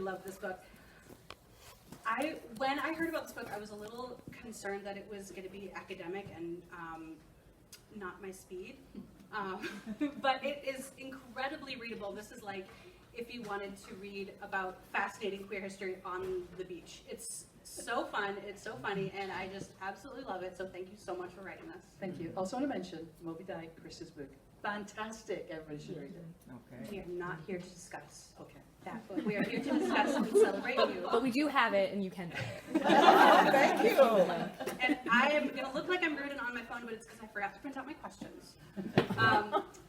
love this book. When I heard about this book, I was a little concerned that it was going to be academic and not my speed. But it is incredibly readable. This is like if you wanted to read about fascinating queer history on the beach. It's so fun, it's so funny, and I just absolutely love it. So thank you so much for writing this. Thank you. Also want to mention Moby Dick, Krista's book. Fantastic. Everybody should read it. Okay. We are not here to discuss Okay. that book. We are here to discuss and celebrate you. But we do have it, and you can buy it. Thank you. And I am going to look like I'm rude and on my phone, but it's because I forgot to print out my questions.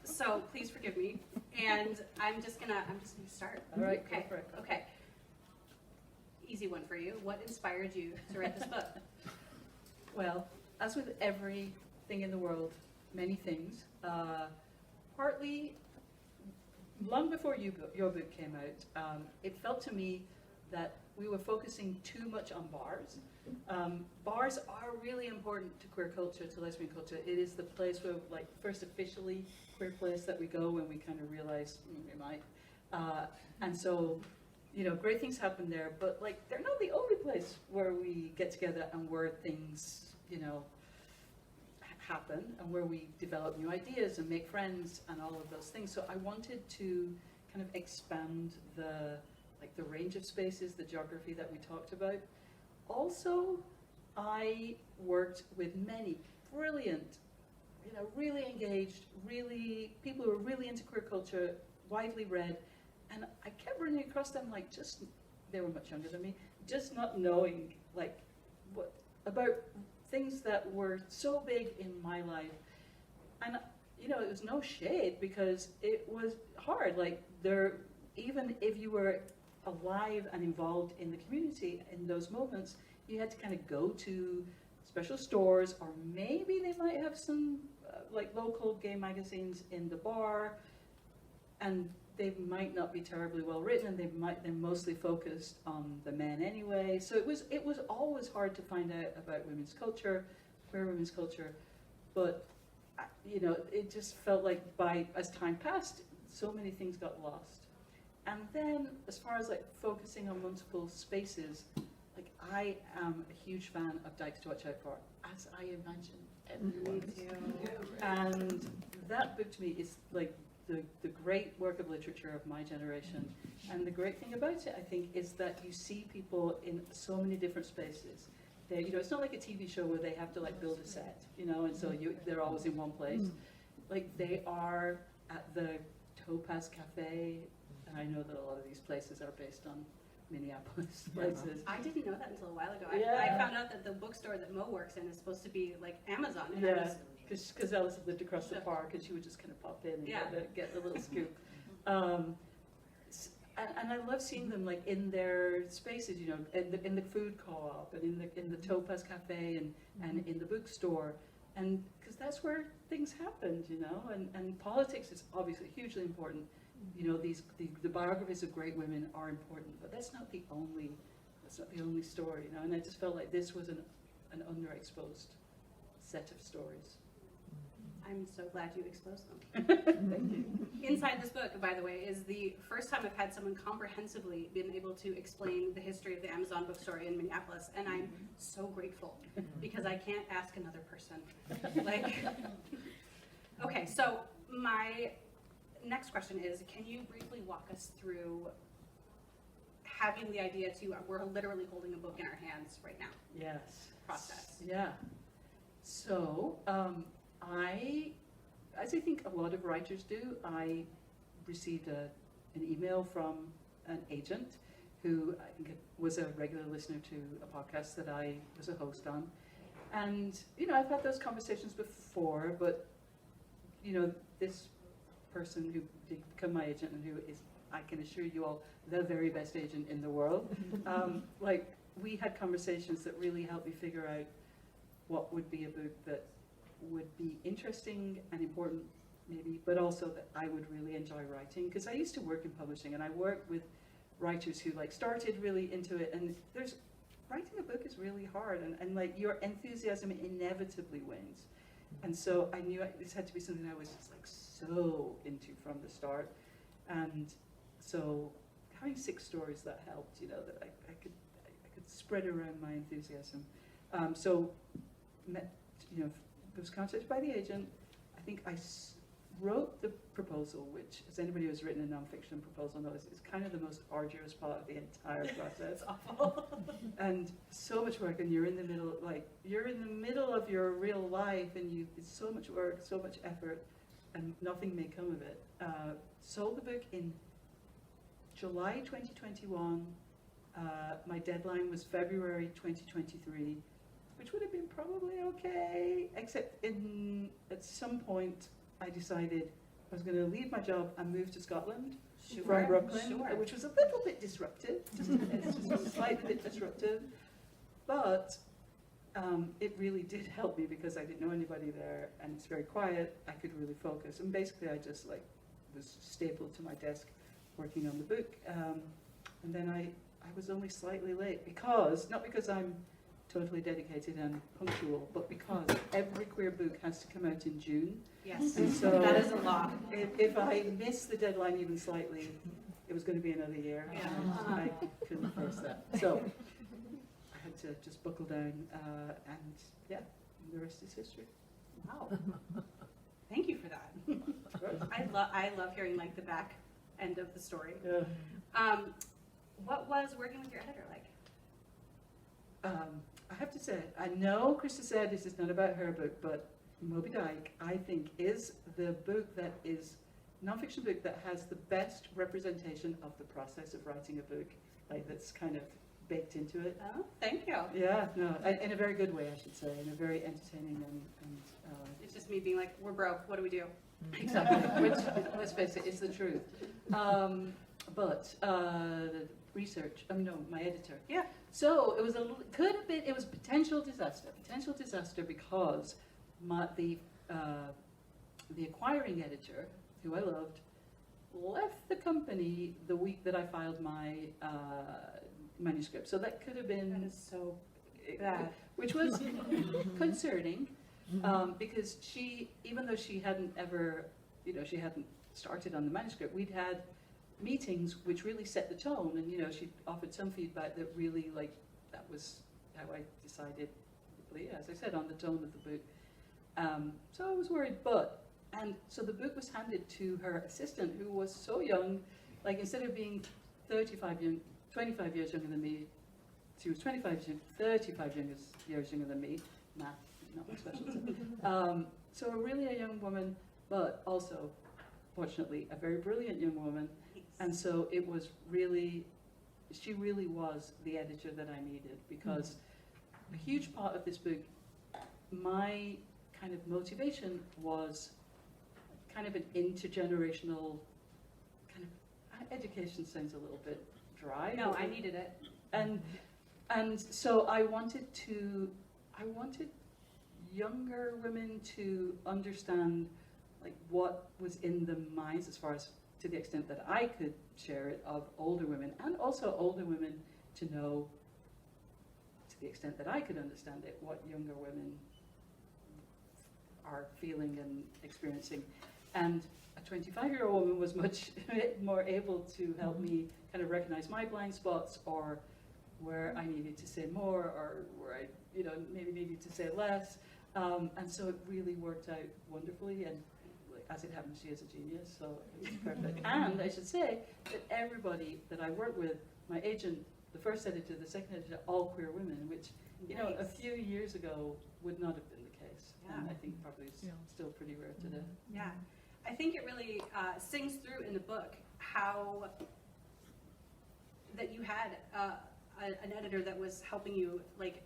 So please forgive me. And I'm just gonna start. All right, Okay. go for it. Okay. Easy one for you. What inspired you to write this book? Well, as with everything in the world, many things, partly long before your book came out, it felt to me that we were focusing too much on bars. Bars are really important to queer culture, to lesbian culture. It is the place where, like, first officially queer place that we go when we kind of realize we might. And so, you know, great things happen there, but like they're not the only place where we get together and where things, you know, happen and where we develop new ideas and make friends and all of those things. So I wanted to kind of expand the range of spaces, the geography that we talked about. Also, I worked with many brilliant, you know, really engaged, people who were really into queer culture, widely read, and I kept running across them like they were much younger than me, just not knowing like what about things that were so big in my life. And you know, it was no shade because it was hard. Like even if you were alive and involved in the community in those moments, you had to kind of go to special stores, or maybe they might have some like local gay magazines in the bar, and they might not be terribly well written, and they're mostly focused on the men anyway. So it was always hard to find out about women's culture, queer women's culture, but you know, it just felt like as time passed, so many things got lost. And then, as far as like focusing on multiple spaces, like I am a huge fan of Dykes to Watch Out For, as I imagine everyone is. And that book to me is like the great work of literature of my generation. And the great thing about it, I think, is that you see people in so many different spaces. You know, it's not like a TV show where they have to like build a set, you know, and so they're always in one place. Like they are at the Topaz Cafe. And I know that a lot of these places are based on Minneapolis places. I didn't know that until a while ago. Yeah. I found out that the bookstore that Mo works in is supposed to be like Amazon. And Yeah, because Alice lived across the park and she would just kind of pop in and get the little scoop. And I love seeing them like in their spaces, you know, in the food co-op and in the Topaz Cafe and in the bookstore. And because that's where things happened, you know, and politics is obviously hugely important. You know, the biographies of great women are important, but that's not the only story, you know. And I just felt like this was an underexposed set of stories. I'm so glad you exposed them. Thank you. Inside this book, by the way, is the first time I've had someone comprehensively been able to explain the history of the Amazon bookstore in Minneapolis, and I'm so grateful because I can't ask another person. Like, okay, so my next question is, can you briefly walk us through having the idea we're literally holding a book in our hands right now? Yes. Process. Yeah. So, as I think a lot of writers do, I received an email from an agent who I think was a regular listener to a podcast that I was a host on. And, you know, I've had those conversations before, but, you know, this person who did become my agent and who is, I can assure you all, the very best agent in the world, like, we had conversations that really helped me figure out what would be a book that would be interesting and important, maybe, but also that I would really enjoy writing. Because I used to work in publishing, and I worked with writers who like started really into it, and writing a book is really hard, and like your enthusiasm inevitably wins. And so I knew this had to be something I was just like so into from the start. And so having 6 stories that helped, you know, that I could spread around my enthusiasm. So, you know, I was contacted by the agent. I think I wrote the proposal, which, as anybody who's written a nonfiction proposal knows, is kind of the most arduous part of the entire process. It's awful. And so much work, and you're in the middle of your real life, and it's so much work, so much effort, and nothing may come of it. Sold the book in July 2021. My deadline was February 2023, which would have been probably okay, except at some point I decided I was going to leave my job and move to Scotland from Brooklyn, which was a little bit disruptive, just a slightly bit disruptive, but it really did help me because I didn't know anybody there, and it's very quiet. I could really focus, and basically I just was stapled to my desk working on the book, and then I was only slightly late not because I'm totally dedicated and punctual, but because every queer book has to come out in June. Yes, and so that is a lot. If I missed the deadline even slightly, it was going to be another year. Yeah. And I couldn't face that. So I had to just buckle down, and yeah, the rest is history. Wow. Thank you for that. I love hearing like the back end of the story. Yeah. What was working with your editor like? I have to say, I know Krista said this is not about her book, but Moby Dyke, I think, is the book that is nonfiction book that has the best representation of the process of writing a book, like that's kind of baked into it. Oh, thank you. Yeah, no, in a very good way, I should say, in a very entertaining and It's just me being like, we're broke, what do we do? exactly, which, let's face it, is the truth. But the research, my editor. Yeah. So it was it was a potential disaster because the acquiring editor, who I loved, left the company the week that I filed my manuscript. So that could have been That is so bad. which was concerning, because she, even though she hadn't ever, she hadn't started on the manuscript, we'd had meetings which really set the tone, and she offered some feedback that really, that was how I decided, as I said, on the tone of the book. So I was worried, so the book was handed to her assistant, who was so young, instead of being 25 years younger than me, she was 35 years younger than me. Math, not my specialty. So really a young woman, but also, fortunately, a very brilliant young woman. And so it was she really was the editor that I needed, because a huge part of this book, my kind of motivation was kind of an intergenerational kind of, education sounds a little bit dry. No, I needed it. And so I wanted younger women to understand what was in the minds, as far as to the extent that I could share it, of older women, and also older women to know, to the extent that I could understand it, what younger women are feeling and experiencing. And a 25-year-old woman was much more able to help me kind of recognize my blind spots, or where I needed to say more, or where I, maybe needed to say less. And so it really worked out wonderfully, and as it happens, she is a genius, so it was perfect. And I should say that everybody that I worked with, my agent, the first editor, the second editor, all queer women, which, a few years ago would not have been the case. Yeah. And I think probably is still pretty rare today. Yeah. I think it really sings through in the book how that you had an editor that was helping you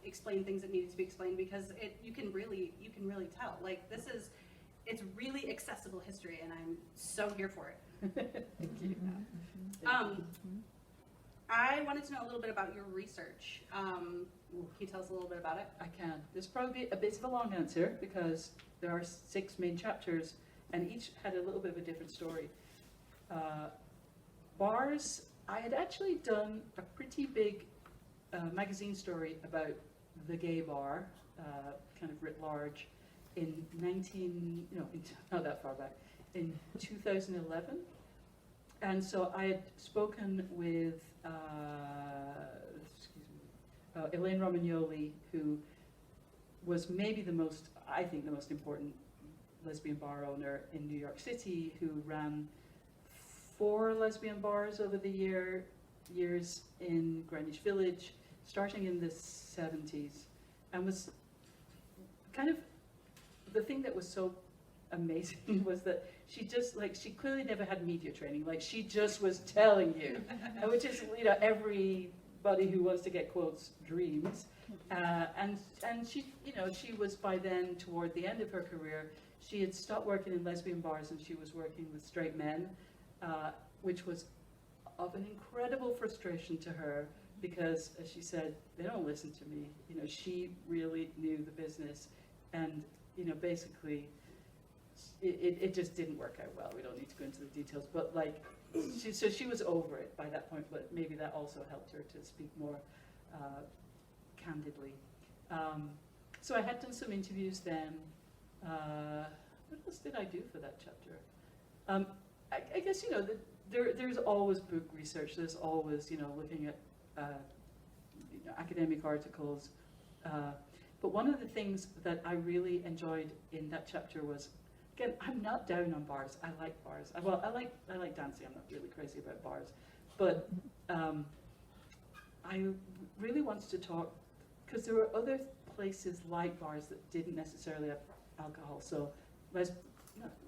explain things that needed to be explained, because you can really tell it's really accessible history, and I'm so here for it. Thank you. I wanted to know a little bit about your research. Can you tell us a little bit about it? I can. This is probably a bit of a long answer, because there are 6 main chapters, and each had a little bit of a different story. Bars, I had actually done a pretty big magazine story about the gay bar, kind of writ large, not that far back, in 2011. And so I had spoken with Elaine Romagnoli, who was maybe I think the most important lesbian bar owner in New York City, who ran 4 lesbian bars over the years in Greenwich Village, starting in the 70s, and was kind of, the thing that was so amazing was that she just, like, she clearly never had media training, like she just was telling you, which is, you know, everybody who wants to get quotes dreams, and she, you know, she was by then toward the end of her career, she had stopped working in lesbian bars and she was working with straight men, which was of an incredible frustration to her because, as she said, they don't listen to me. You know, she really knew the business, and, you know, basically it just didn't work out well. We don't need to go into the details, but like, so she was over it by that point, but maybe that also helped her to speak more candidly. So I had done some interviews then. What else did I do for that chapter? I guess, you know, there's always book research. There's always, you know, looking at you know, academic articles. But one of the things that I really enjoyed in that chapter was, again, I'm not down on bars. I like bars. Well, I like dancing. I'm not really crazy about bars, but I really wanted to talk because there were other places like bars that didn't necessarily have alcohol. So,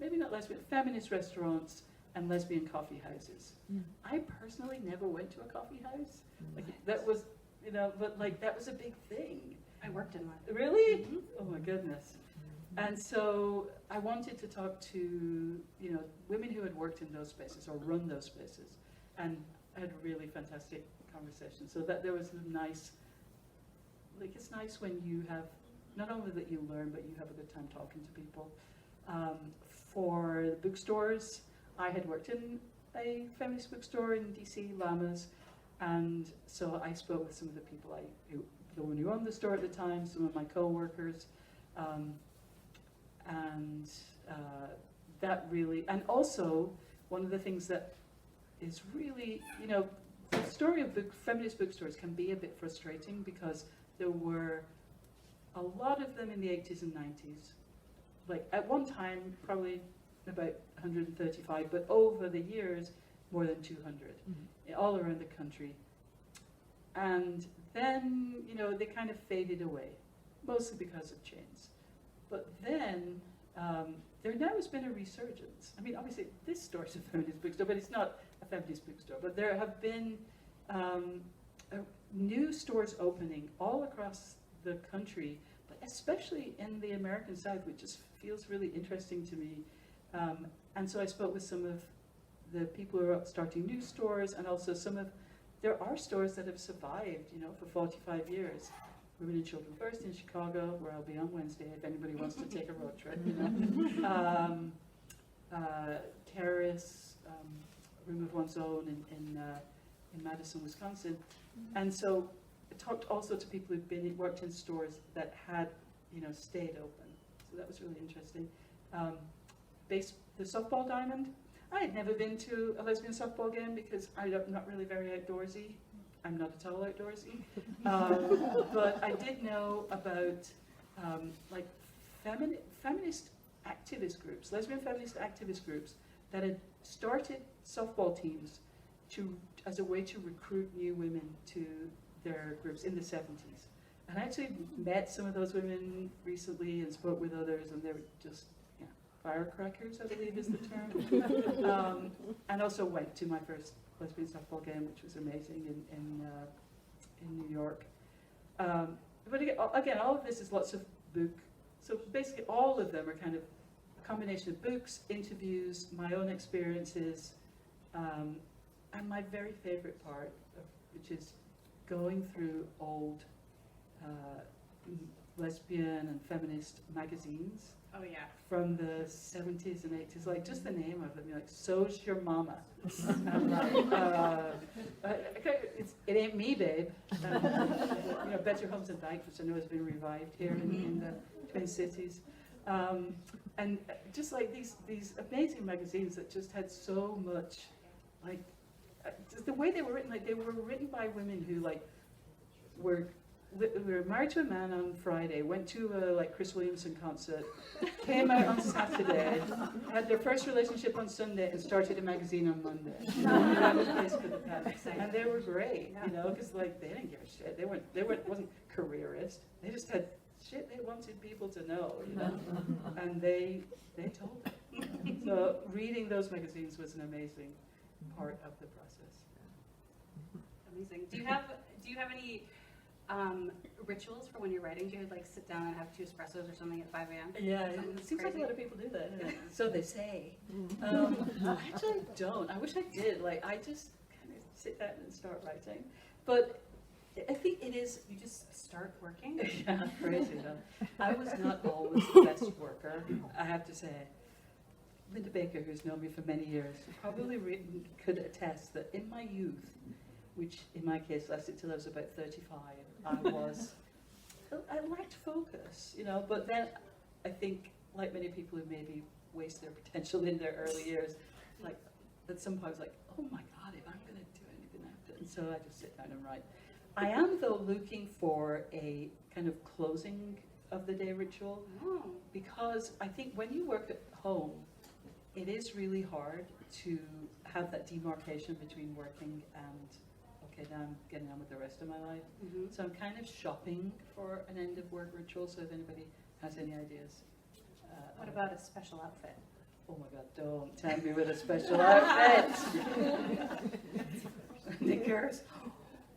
maybe not lesbian, feminist restaurants and lesbian coffee houses. I personally never went to a coffee house. Like that was, you know, but like that was a big thing. I worked in one. Really? Mm-hmm. Oh my goodness. And so I wanted to talk to, you know, women who had worked in those spaces or run those spaces, and I had a really fantastic conversation. So that there was a nice, like, it's nice when you have, not only that you learn, but you have a good time talking to people. For the bookstores, I had worked in a feminist bookstore in DC, Llamas, and so I spoke with some of the people the one who owned the store at the time, some of my co-workers, and that really, and also one of the things that is really, you know, the story of feminist bookstores can be a bit frustrating because there were a lot of them in the 80s and 90s. Like at one time, probably about 135, but over the years, more than 200, all around the country. And then, you know, they kind of faded away, mostly because of chains. But then, there now has been a resurgence. I mean, obviously, this store is a feminist bookstore, but it's not a feminist bookstore. But there have been new stores opening all across the country, but especially in the American South, which just feels really interesting to me. And so I spoke with some of the people who are starting new stores, and also there are stores that have survived, you know, for 45 years. Women and Children First in Chicago, where I'll be on Wednesday if anybody wants to take a road trip, you know. Terrace, Room of One's Own in Madison, Wisconsin. And so I talked also to people who've worked in stores that had, you know, stayed open. So that was really interesting. The softball diamond. I had never been to a lesbian softball game because I'm not really very outdoorsy. I'm not at all outdoorsy. But I did know about like feminist activist groups, lesbian feminist activist groups that had started softball teams as a way to recruit new women to their groups in the 70s. And I actually met some of those women recently and spoke with others, and they were just, yeah, firecrackers, I believe is the term. And also went to my first lesbian softball game, which was amazing in New York. But again, all of this is lots of book. So basically all of them are kind of a combination of books, interviews, my own experiences, and my very favorite part, which is going through old lesbian and feminist magazines. Oh yeah. From the 70s and 80s, like just the name of them, you're like, So's Your Mama. I'm like, it ain't me, babe. You know, Better Homes and Bikes, which I know has been revived here in the Twin Cities. And just like these amazing magazines that just had so much like, just the way they were written, like they were written by women who like were married to a man on Friday, went to a like Chris Williamson concert, came out on Saturday, had their first relationship on Sunday, and started a magazine on Monday. That was basically the pattern. And they were great, you know, because like they didn't give a shit. They wasn't careerist. They just had shit they wanted people to know, you know, and they told it. So reading those magazines was an amazing part of the process. Amazing. Do you have any rituals for when you're writing? Do you like sit down and have 2 espressos or something at 5 a.m.? Yeah, Something it seems like a crazy? lot of people do that. Yeah. So they say. Actually, I don't. I wish I did. Like, I just kind of sit down and start writing. But I think it is. You just start working? Yeah, crazy though. I was not always the best worker, I have to say. Linda Baker, who's known me for many years, probably could attest that in my youth, which in my case lasted till I was about 35, I lacked focus, you know, but then I think, like many people who maybe waste their potential in their early years, like, at some point I was like, oh my God, if I'm going to do anything after, and so I just sit down and write. I am, though, looking for a kind of closing of the day ritual, Oh. because I think when you work at home, it is really hard to have that demarcation between working and, okay, now I'm getting on with the rest of my life. Mm-hmm. So I'm kind of shopping for an end of work ritual, so if anybody has any ideas. What about a special outfit? Oh my God, don't tempt me with a special outfit. Knickers.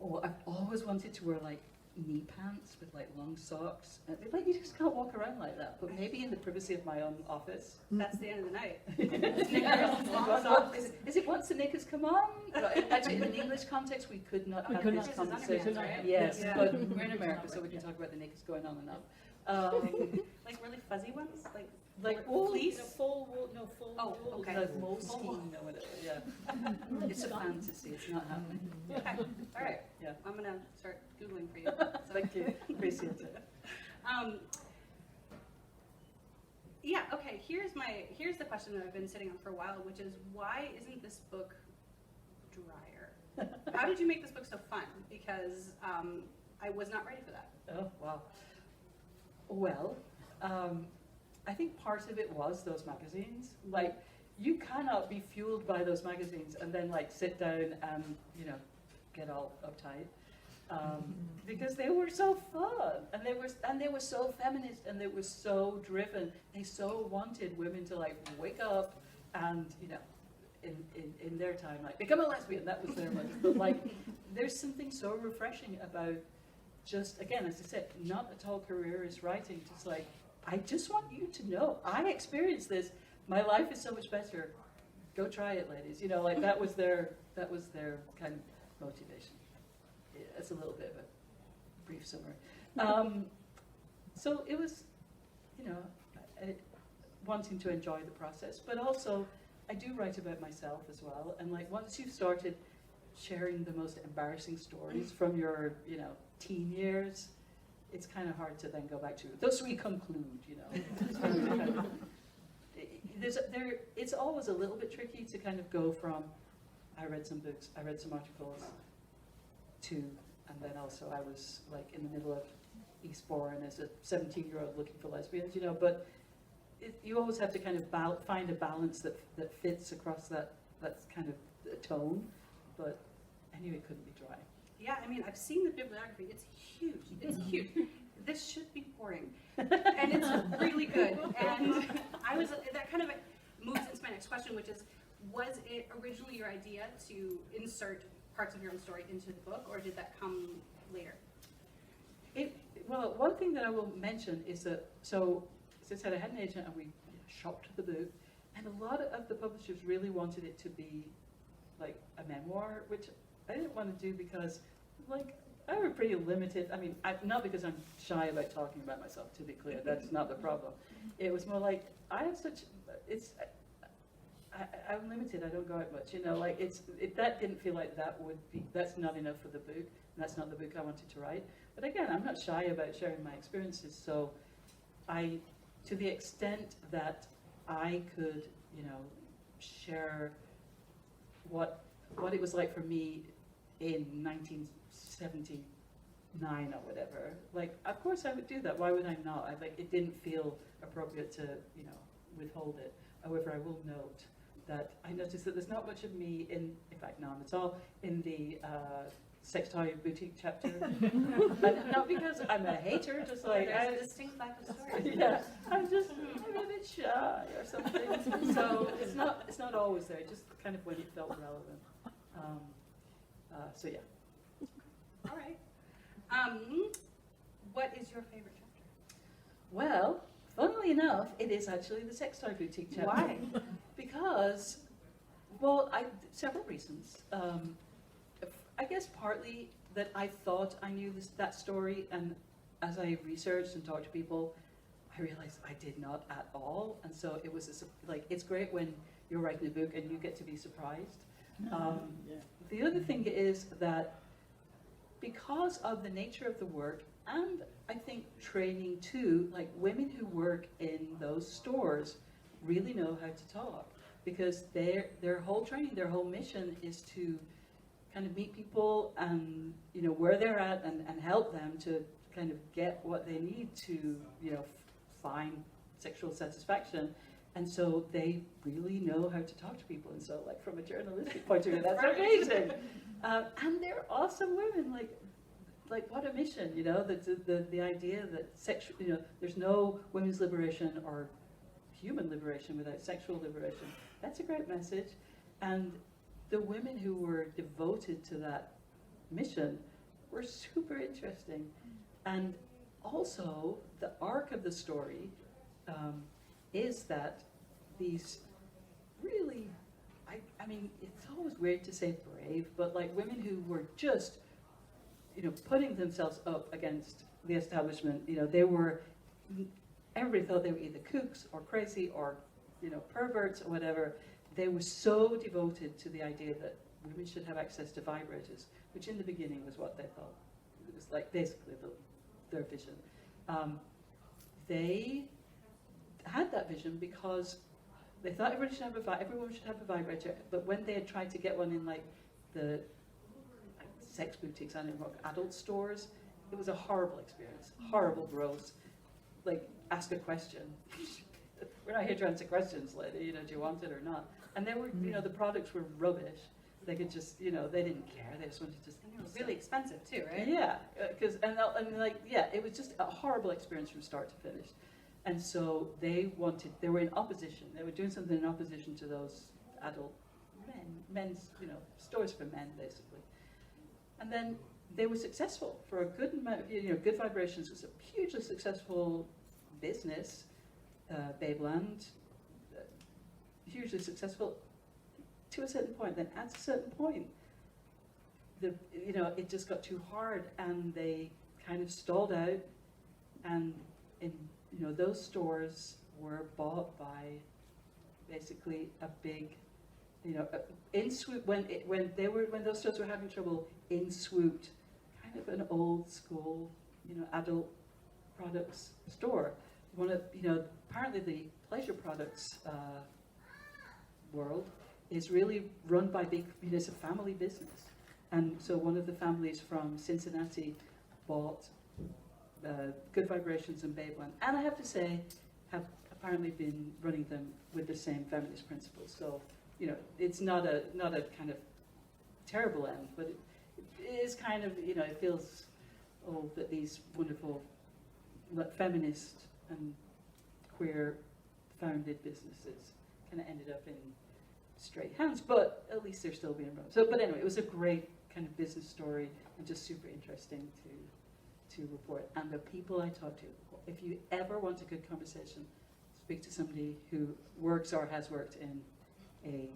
Oh, I've always wanted to wear like knee pants with like long socks. Like, you just can't walk around like that, but maybe in the privacy of my own office. That's the end of the night. Knickers, long socks. Is it once the knickers come on? Actually, in an English context, we could not have this conversation. Right? Yes, Yeah. but we're in America, so we can talk about the knickers going on and off. Like really fuzzy ones? Like wool, fleece? full wool, no, full Oh, wool, okay. like Full moleskin wool. or whatever, yeah. It's a fantasy, it's not happening. Okay. All right. Yeah. I'm going to start Googling for you. Thank you, appreciate it. Yeah, okay, here's the question that I've been sitting on for a while, which is, why isn't this book drier? How did you make this book so fun? Because I was not ready for that. Oh, wow. Well, I think part of it was those magazines. Like, you cannot be fueled by those magazines and then like sit down and, you know, get all uptight. Because they were so fun, and they were so feminist, and they were so driven. They so wanted women to like wake up and, you know, in their time, like become a lesbian. That was their motto. But like, there's something so refreshing about just, again, as I said, not at all careerist writing. Just like, I just want you to know, I experienced this. My life is so much better. Go try it, ladies. You know, like that was their kind of motivation. It's a little bit of a brief summary. So it was, you know, wanting to enjoy the process, but also I do write about myself as well. And like, once you've started sharing the most embarrassing stories from your, you know, teen years, it's kind of hard to then go back to. Thus we conclude, you know. It's always a little bit tricky to kind of go from, I read some books, I read some articles, to, and then also I was like in the middle of Eastbourne as a 17-year-old looking for lesbians, you know, but you always have to kind of find a balance that fits across that kind of tone, but I knew it couldn't be dry. Yeah, I mean, I've seen the bibliography. It's huge. It's huge. This should be boring, and it's really good. And that kind of moves into my next question, which is, was it originally your idea to insert parts of your own story into the book, or did that come later? Well, one thing that I will mention is that, so as I said, I had an agent and we shopped the book, and a lot of the publishers really wanted it to be like a memoir, which I didn't want to do because, like, I have a pretty limited, I mean, not because I'm shy about talking about myself, to be clear, that's not the problem. It was more like, I have such, I'm limited, I don't go out much, you know, like, that didn't feel like that's not enough for the book, and that's not the book I wanted to write. But again, I'm not shy about sharing my experiences, so to the extent that I could, you know, share what what it was like for me in 1979 or whatever. Like, of course I would do that. Why would I not? It didn't feel appropriate to, withhold it. However, I will note that I noticed that there's not much of me in fact, none at all, in the sex toy boutique chapter. Not because I'm a hater, just like There's a distinct lack of story. yeah, I'm a bit shy or something. So it's not always there, just kind of when it felt relevant. So yeah. All right. What is your favorite chapter? Well, funnily enough, it is actually the sex toy boutique chapter. Why? Because, well, several reasons. I guess partly that I thought I knew that story, and as I researched and talked to people, I realized I did not at all. And so it was it's great when you're writing a book and you get to be surprised. The other thing is that because of the nature of the work, and I think training too, like women who work in those stores really know how to talk, because their whole training, their whole mission is to kind of meet people and where they're at and help them to kind of get what they need to find sexual satisfaction. And so they really know how to talk to people. And so, like, from a journalistic point of view, that's amazing. And they're awesome women. Like what a mission, the idea that there's no women's liberation or human liberation without sexual liberation. That's a great message. And the women who were devoted to that mission were super interesting. And also, the arc of the story is that these really, I mean, it's always weird to say brave, but like women who were just, putting themselves up against the establishment. Everybody thought they were either kooks or crazy or, perverts or whatever. They were so devoted to the idea that women should have access to vibrators, which in the beginning was what they thought. It was like basically their vision. They had that vision because they thought everyone should have a vibrator, but when they had tried to get one in like the sex boutiques and in adult stores, it was a horrible experience, horrible, gross. Like, ask a question. We're not here to answer questions, lady. Do you want it or not? And they were, the products were rubbish. They could just, they didn't care. They just wanted to just. And it was really expensive too, right? Yeah, it was just a horrible experience from start to finish. And so they were in opposition. They were doing something in opposition to those adult men's, stores for men, basically. And then they were successful for a good amount of, Good Vibrations was a hugely successful business. Babeland, hugely successful to a certain point. Then at a certain point, it just got too hard, and they kind of stalled out. And those stores were bought by basically a big, in swoop when those stores were having trouble. In swooped kind of an old school, adult products store. One of, apparently the pleasure products world is really run by big, it's a family business. And so one of the families from Cincinnati bought Good Vibrations and Babeland. And I have to say, have apparently been running them with the same feminist principles. So, it's not a kind of terrible end, but it is kind of, it feels old that these wonderful feminist and queer founded businesses kind of ended up in straight hands, but at least they're still being run. So, but anyway, it was a great kind of business story and just super interesting to report. And the people I talked to, if you ever want a good conversation, speak to somebody who works or has worked in a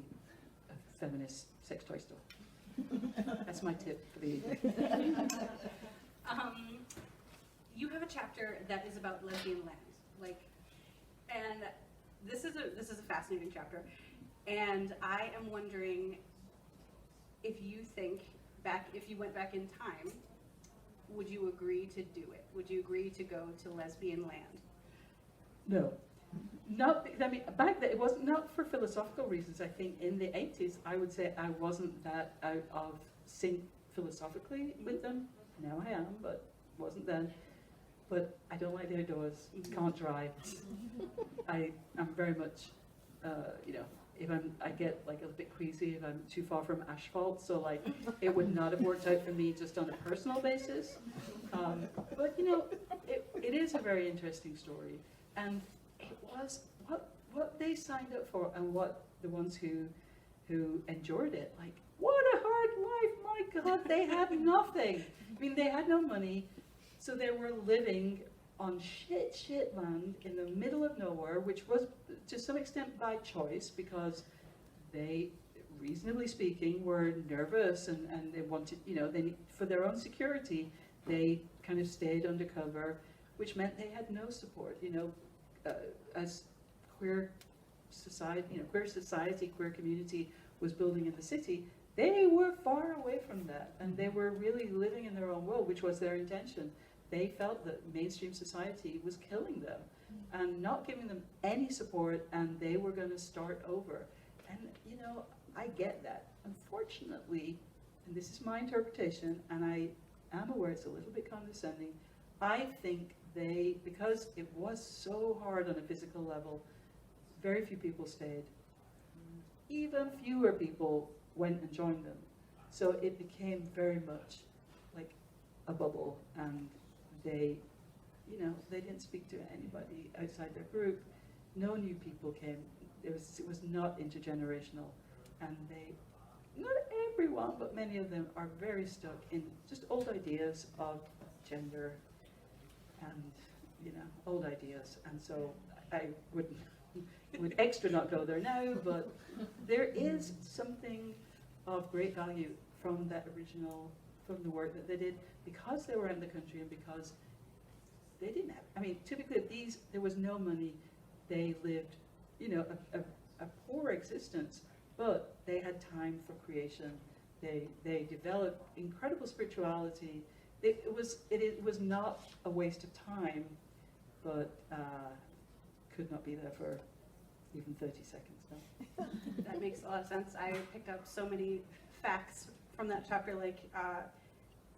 feminist sex toy store. That's my tip for the evening. You have a chapter that is about lesbian land, and this is a fascinating chapter, and I am wondering if you went back in time, would you agree to do it? Would you agree to go to lesbian land? No. not, I mean, back then, it wasn't not for philosophical reasons. I think in the 80s, I would say I wasn't that out of sync philosophically with them. Now I am, but wasn't then. But I don't like the outdoors, can't drive. I'm very much, you know, I get like a bit queasy if I'm too far from asphalt, so like it would not have worked out for me just on a personal basis. But you know, it is a very interesting story, and it was what they signed up for, and what the ones who endured it. Like, what a hard life! My God, they had nothing. I mean, they had no money, so they were living on shit land in the middle of nowhere, which was to some extent by choice, because they, reasonably speaking, were nervous and they wanted, you know, for their own security, they kind of stayed undercover, which meant they had no support, you know, as queer society, queer community was building in the city. They were far away from that, and they were really living in their own world, which was their intention. They felt that mainstream society was killing them and not giving them any support, and they were going to start over. And, you know, I get that. Unfortunately, and this is my interpretation, and I am aware it's a little bit condescending, I think because it was so hard on a physical level, very few people stayed. Even fewer people went and joined them. So it became very much like a bubble, and they, you know, they didn't speak to anybody outside their group. No new people came. It was not intergenerational, and not everyone, but many of them are very stuck in just old ideas of gender, and you know, old ideas. And so I would extra not go there now, but there is something of great value from that original, from the work that they did, because they were in the country and because they didn't have, I mean, typically there was no money, they lived, you know, a poor existence, but they had time for creation. They developed incredible spirituality. It was not a waste of time, but could not be there for even 30 seconds. No. That makes a lot of sense. I picked up so many facts from that chapter, like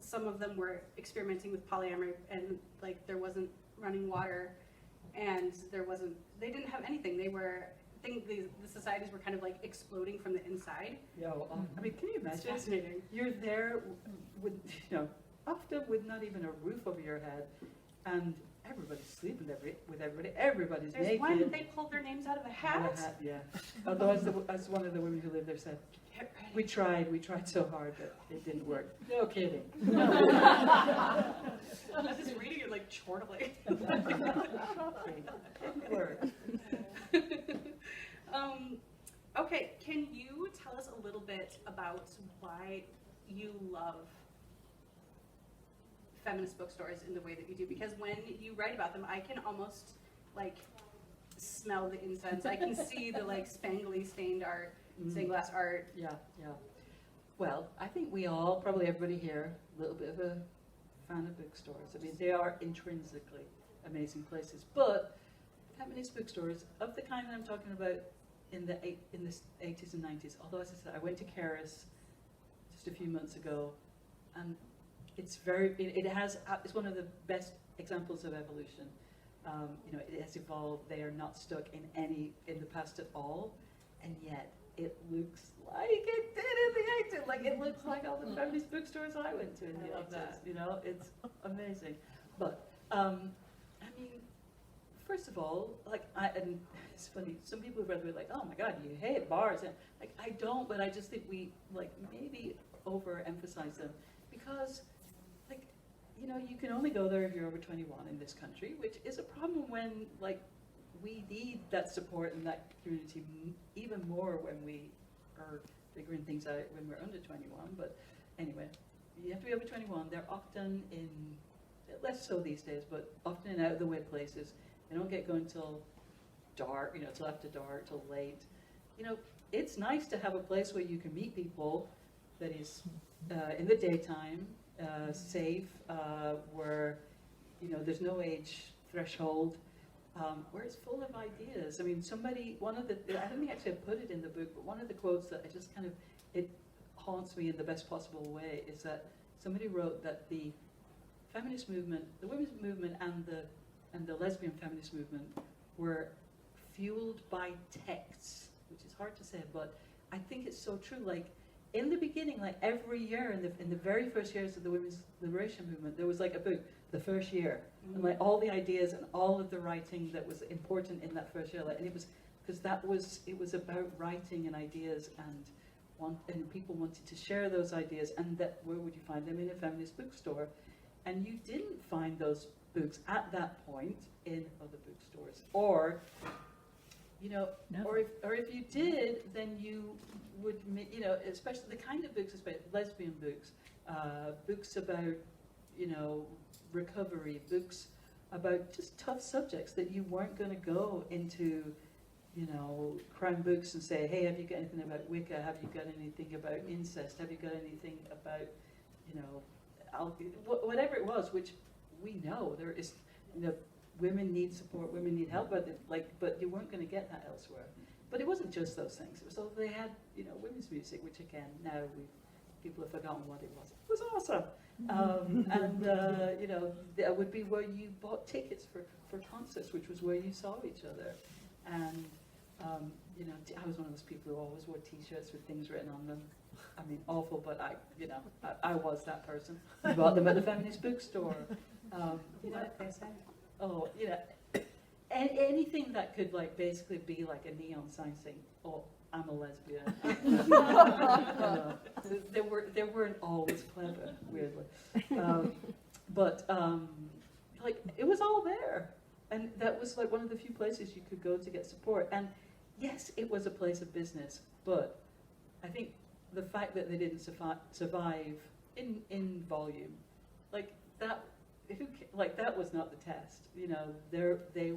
some of them were experimenting with polyamory, and like there wasn't running water, and they didn't have anything. I think the societies were kind of like exploding from the inside. Yeah, well, I mean, can you imagine? It's fascinating. You're there with, you know, often with not even a roof over your head, and everybody's sleeping with everybody. Everybody's There's naked. one, they pulled their names out of a hat. Yeah. Although as one of the women who lived there said, we tried so hard, but it didn't work. No kidding. I was just reading it like chortling. Didn't work. Okay, can you tell us a little bit about why you love feminist bookstores in the way that you do? Because when you write about them, I can almost like smell the incense. I can see the like spangly stained art, stained glass art. Yeah. Well, I think we all, probably everybody here, a little bit of a fan of bookstores. I mean, they are intrinsically amazing places, but feminist bookstores of the kind that I'm talking about in the 80s and 90s, although as I said, I went to Keras just a few months ago, and it's one of the best examples of evolution. You know, it has evolved. They are not stuck in the past at all, and yet it looks like it did in the 80s. Like it looks like all the feminist bookstores I went to in the 80s. You know, it's amazing. But I mean, first of all, like and it's funny. Some people have read it like, oh my God, you hate bars. And like I don't, but I just think we like maybe overemphasize them, because like, you know, you can only go there if you're over 21 in this country, which is a problem when like we need that support and that community even more when we are figuring things out when we're under 21. But anyway, you have to be over 21. They're often in, less so these days, but often in out of the way places. They don't get going till dark, you know, till after dark, till late. You know, it's nice to have a place where you can meet people that is in the daytime, safe, where, you know, there's no age threshold, where it's full of ideas. I mean, one of the, I don't think actually I put it in the book, but one of the quotes that I just kind of, it haunts me in the best possible way is that somebody wrote that the feminist movement, the women's movement and the lesbian feminist movement were fueled by texts, which is hard to say, but I think it's so true. Like, in the beginning, like every year, in the very first years of the women's liberation movement, there was like a book, the first year, and like all the ideas and all of the writing that was important in that first year, like, and it was because it was about writing and ideas, and people wanted to share those ideas, and that where would you find them? In a feminist bookstore, and you didn't find those books at that point in other bookstores, or or if you did, then you would, especially the kind of books, especially lesbian books, books about, recovery, books about just tough subjects that you weren't going to go into, crime books and say, hey, have you got anything about Wicca? Have you got anything about incest? Have you got anything about, whatever it was, which we know there is, women need support, women need help, but you weren't going to get that elsewhere. But it wasn't just those things. It was all, they had, women's music, which again, now people have forgotten what it was. It was awesome. That would be where you bought tickets for concerts, which was where you saw each other. And, I was one of those people who always wore T-shirts with things written on them. I mean, awful, but I was that person. I bought them at the feminist bookstore. What did they say? Oh, and anything that could basically be like a neon sign saying, "Oh, I'm a lesbian." They weren't always clever, weirdly, but it was all there, and that was like one of the few places you could go to get support. And yes, it was a place of business, but I think the fact that they didn't survive in volume, like that. That was not the test. They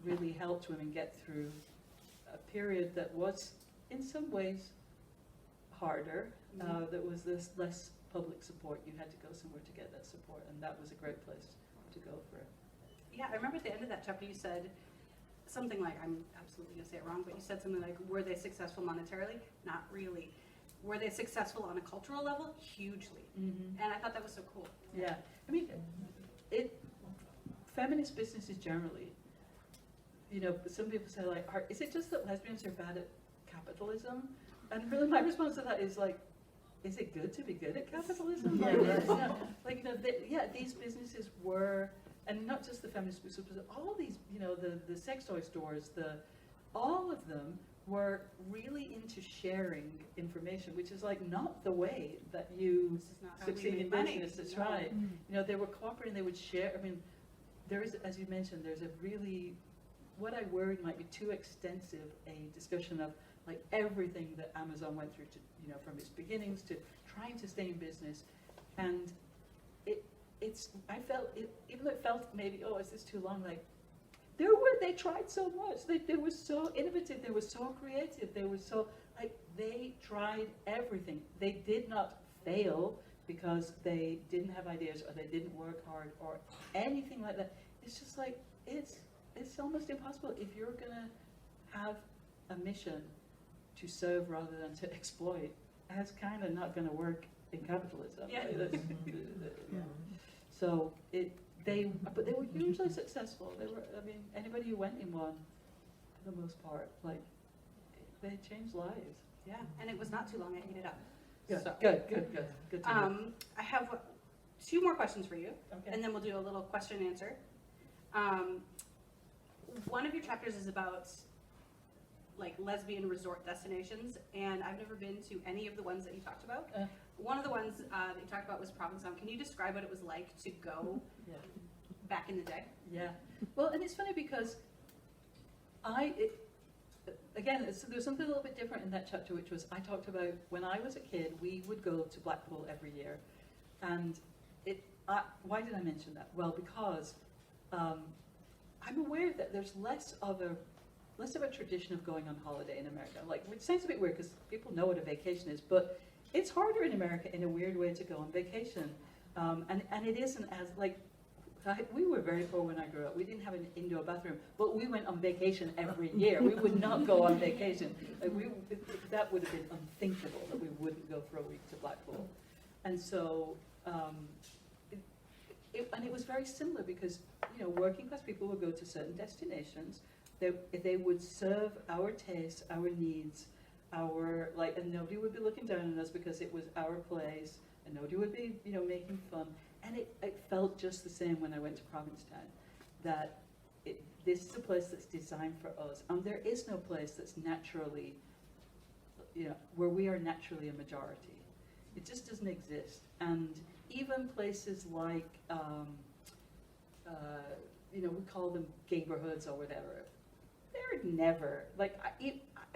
really helped women get through a period that was, in some ways, harder. That was this less public support. You had to go somewhere to get that support, and that was a great place to go for it. Yeah, I remember at the end of that chapter you said something like, I'm absolutely going to say it wrong, but you said something like, were they successful monetarily? Not really. Were they successful on a cultural level? Hugely. Mm-hmm. And I thought that was so cool. Yeah. I mean, feminist businesses generally, some people say, is it just that lesbians are bad at capitalism? And really my response to that is is it good to be good at capitalism? These businesses were, and not just the feminist businesses, but all these, the sex toy stores, all of them were really into sharing information, which is not the way that you succeed in business. That's right. They were cooperating, they would share. I mean, there is, as you mentioned, there's a really, what I worried might be too extensive a discussion of everything that Amazon went through to, from its beginnings to trying to stay in business. And I felt, even though it felt maybe, oh, is this too long, they tried so much. They were so innovative. They were so creative. They were so, they tried everything. They did not fail because they didn't have ideas or they didn't work hard or anything like that. It's just it's almost impossible if you're going to have a mission to serve rather than to exploit. That's kind of not going to work in capitalism. Yeah. So but they were hugely successful. They were, anybody who went in one, for the most part, they changed lives. Yeah, and it was not too long. I ate it up. Good, So, good to know. I have 2 more questions for you, Okay. and then we'll do a little question and answer. One of your chapters is about lesbian resort destinations, and I've never been to any of the ones that you talked about. One of the ones that you talked about was Provençal. Can you describe what it was like to go back in the day? Yeah. Well, and it's funny because there's something a little bit different in that chapter, which was I talked about when I was a kid, we would go to Blackpool every year. And why did I mention that? Well, because I'm aware that there's less of a tradition of going on holiday in America. Which sounds a bit weird because people know what a vacation is, but it's harder in America in a weird way to go on vacation. And it isn't as we were very poor when I grew up. We didn't have an indoor bathroom, but we went on vacation every year. We would not go on vacation. Like that would have been unthinkable that we wouldn't go for a week to Blackpool. And so, it was very similar because, working class people would go to certain destinations. They would serve our tastes, our needs, and nobody would be looking down on us because it was our place, and nobody would be, making fun. And it felt just the same when I went to Provincetown, that this is a place that's designed for us. And there is no place that's naturally, where we are naturally a majority. It just doesn't exist. And even places like, we call them neighborhoods or whatever, they're never, I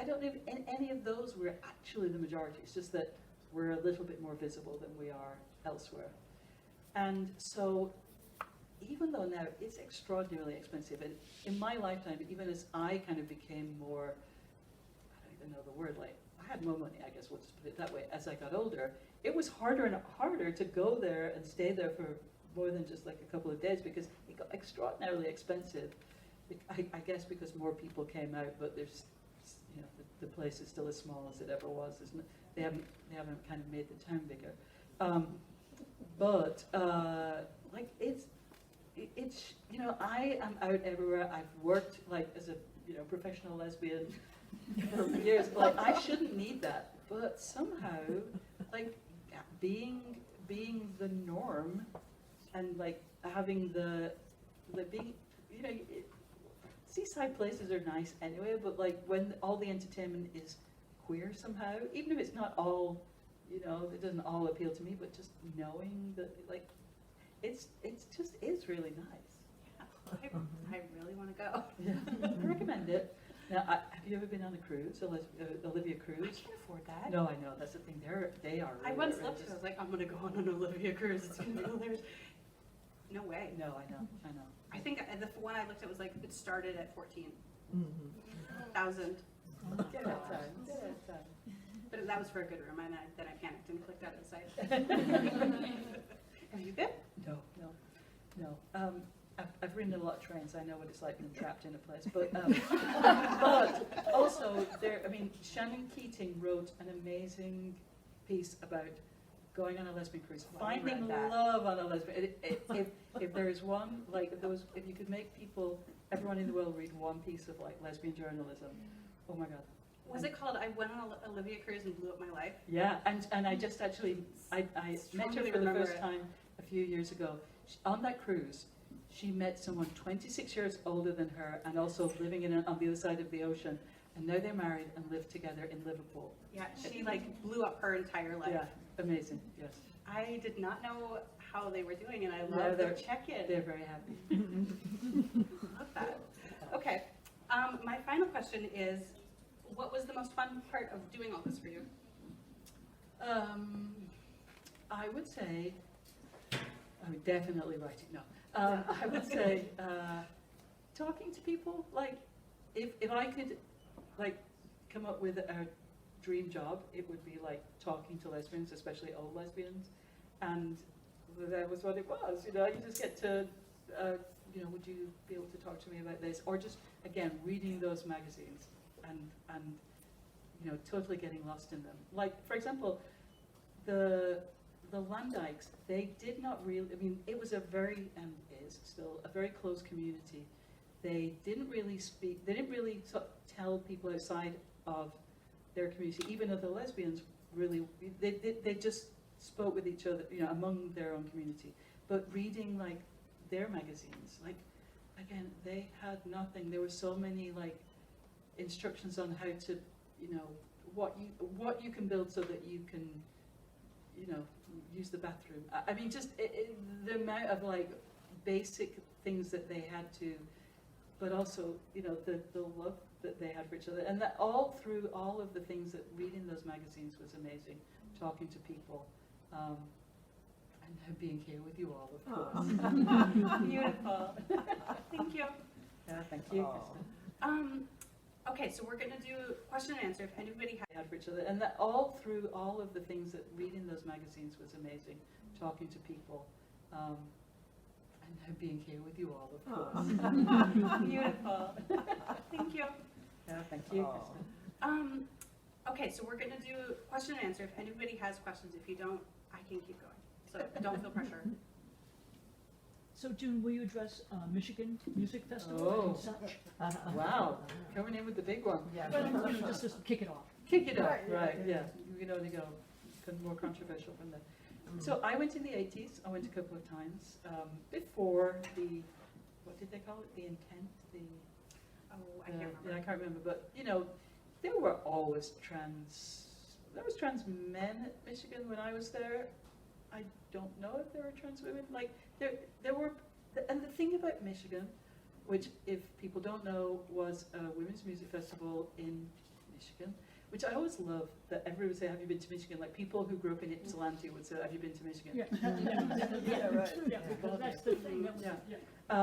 don't know if in any of those we're actually the majority. It's just that we're a little bit more visible than we are elsewhere. And so, even though now it's extraordinarily expensive, and in my lifetime, even as I kind of became more, I don't even know the word, I had more money, I guess, we'll just put it that way, as I got older, it was harder and harder to go there and stay there for more than just a couple of days because it got extraordinarily expensive. I guess because more people came out, but there's, the place is still as small as it ever was. They haven't kind of made the town bigger. It's I am out everywhere. I've worked as a professional lesbian for years. I shouldn't need that, but somehow being the norm and having being seaside places are nice anyway, but when all the entertainment is queer somehow, even if it's not all, it doesn't all appeal to me, but just knowing that it's just is really nice. Yeah, I really want to go. Yeah, I recommend it. Now, have you ever been on a cruise, Olivia Cruise? I can't afford that. No, I know, that's the thing. They are. I Really once outrageous. looked and I was like, I'm going to go on an Olivia Cruise. It's going to be hilarious. No way. No, I know. I think the one I looked at was it started at 14,000. Get out time. But that was for a good room, and then I panicked and clicked out of the site. Are you good? No. I've ridden a lot of trains. I know what it's like being trapped in a place. But but also Shannon Keating wrote an amazing piece about going on a lesbian cruise, finding love on a lesbian. If there is one, if you could make everyone in the world read one piece of lesbian journalism, oh my God. Was it called I Went on a Olivia Cruise and Blew Up My Life? Yeah, and I just actually, I met her for the first time a few years ago. On that cruise, she met someone 26 years older than her and also living on the other side of the ocean. And now they're married and live together in Liverpool. Yeah, she blew up her entire life. Yeah, amazing, yes. I did not know how they were doing, and I love their check-in. They're very happy. Love that. Okay, my final question is, what was the most fun part of doing all this for you? I would say, definitely writing, no. I would say talking to people, if I could come up with a dream job, it would be talking to lesbians, especially old lesbians, and that was what it was. You just get to, would you be able to talk to me about this, or just again reading those magazines and totally getting lost in them. For example, the Landykes, they did not really. It was a very and is still a very close community. They didn't really speak. They didn't really tell people outside of their community, even though the lesbians really. They just spoke with each other, among their own community. But reading their magazines, again, they had nothing. There were so many instructions on how to, what you can build so that you can, use the bathroom. Just the amount of basic things that they had to, but also the love that they had for each other, and that all through all of the things that reading those magazines was amazing. Talking to people, and now being here with you all, of course. Beautiful. Thank you. Yeah, thank you, Krista. Okay, so we're going to do question and answer. If anybody had for each other, and that all through all of the things that reading those magazines was amazing. Talking to people, and And now being here with you all, of course. Beautiful. Thank you. Yeah, thank you, Krista. Okay, so we're gonna do question and answer. If anybody has questions, if you don't, I can keep going. So don't feel pressure. So June, will you address Michigan Music Festival Oh. and such? Wow, coming in with the big one. Well, just to kick it off. Kick it off, right, yeah. We can only go more controversial from there. So I went in the 80s, I went a couple of times, before the, what did they call it, the intent, Oh, I can't remember. yeah, I can't remember, but, there were always there was trans men at Michigan when I was there. I don't know if there were trans women, like, there were, and the thing about Michigan, which if people don't know, was a women's music festival in Michigan, which I always love that everyone would say, have you been to Michigan? Like people who grew up in Ypsilanti would say, have you been to Michigan? Yeah, right. Yeah, because that's the thing. That was,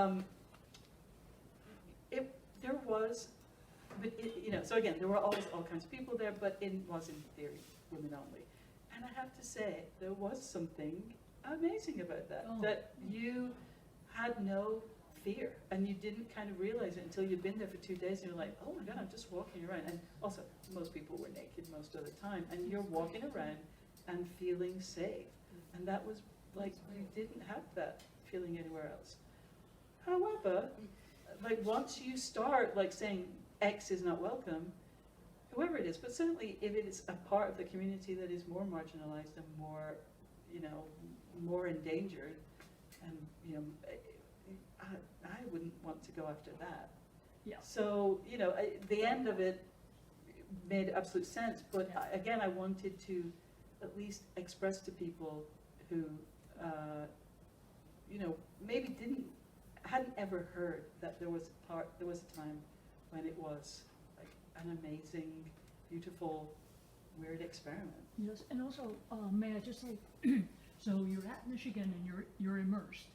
Yeah. There was, but so again, there were always all kinds of people there, but it was in theory women only. And I have to say, there was something amazing about that, that you had no fear, and you didn't kind of realize it until you'd been there for 2 days, and you're like, oh my God, I'm just walking around. And also, most people were naked most of the time, and you're walking around and feeling safe. And that was like, you didn't have that feeling anywhere else. However, like once you start like saying X is not welcome, whoever it is, but certainly if it is a part of the community that is more marginalized and more, more endangered, and I wouldn't want to go after that. Yeah. So the end of it made absolute sense, but again, I wanted to at least express to people who, maybe hadn't ever heard that there was a time when it was like an amazing, beautiful, weird experiment. yes, and also, may I just say, so you're at Michigan and you're immersed,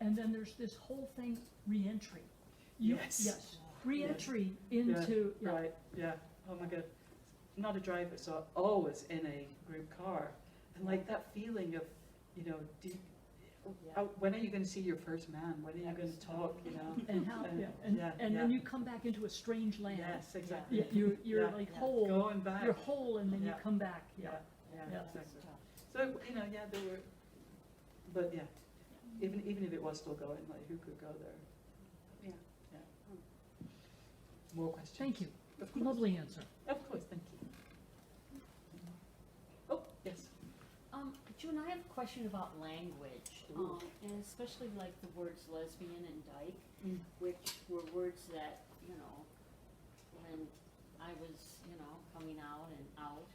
and then there's this whole thing, re-entry. Yes, re-entry into, Yeah, right, yeah, oh my God. Not a driver, so always in a group car. And like that feeling of, when are you going to see your first man? When are you going to talk, and how, and then you come back into a strange land. Yes, exactly. You're like whole, Going back. you're whole, and then you come back, Yeah, Yeah. exactly. So, there were, but even if it was still going, like who could go there? Yeah. More questions? Thank you, Of course. lovely answer. Of course, thank you. Oh, yes. June, I have a question about language, and especially like the words lesbian and dyke, which were words that, when I was, coming out and out,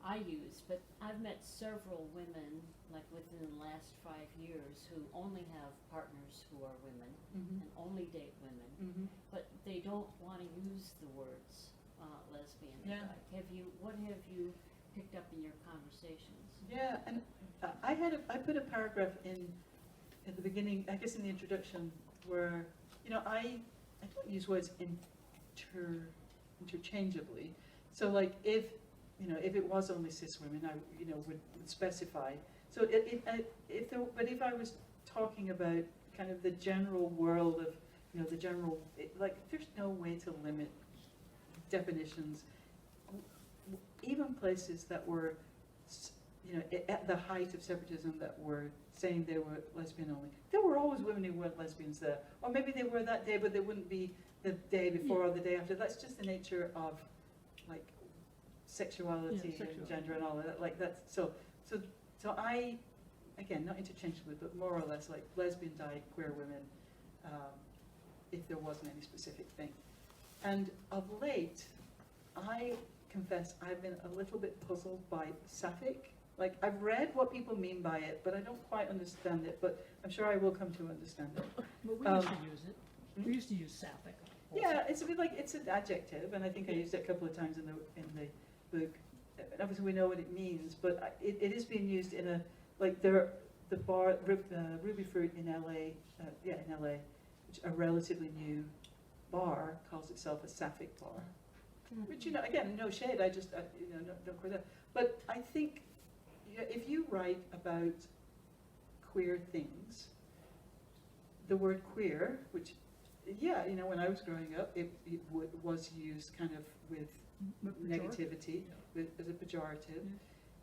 I used. But I've met several women, like within the last 5 years, who only have partners who are women and only date women, but they don't want to use the words lesbian and dyke. What have you picked up in your conversations? Yeah, and I put a paragraph at the beginning, I guess in the introduction, where I don't use words interchangeably. So like if it was only cis women, I would specify. So if I was talking about kind of the general world of there's no way to limit definitions. Even places that were, at the height of separatism, that were saying they were lesbian only, there were always women who weren't lesbians there. Or maybe they were that day, but they wouldn't be the day before or the day after. That's just the nature of, like, sexuality and gender and all of that. Like that's so I, again, not interchangeably, but more or less like lesbian, dyke, queer women, if there wasn't any specific thing. And of late, I confess I've been a little bit puzzled by sapphic. Like, I've read what people mean by it, but I don't quite understand it, but I'm sure I will come to understand it. Well, we used to use it. We used to use sapphic. also. Yeah, it's a bit like, it's an adjective, and I think I used it a couple of times in the book. And obviously we know what it means, but it is being used in a, like, the bar, Ruby Fruit in LA, which a relatively new bar, calls itself a sapphic bar. Which, again, no shade, I just, don't quite that. But I think, if you write about queer things, the word queer, which, yeah, you know, when I was growing up, it was used kind of with negativity, as a pejorative.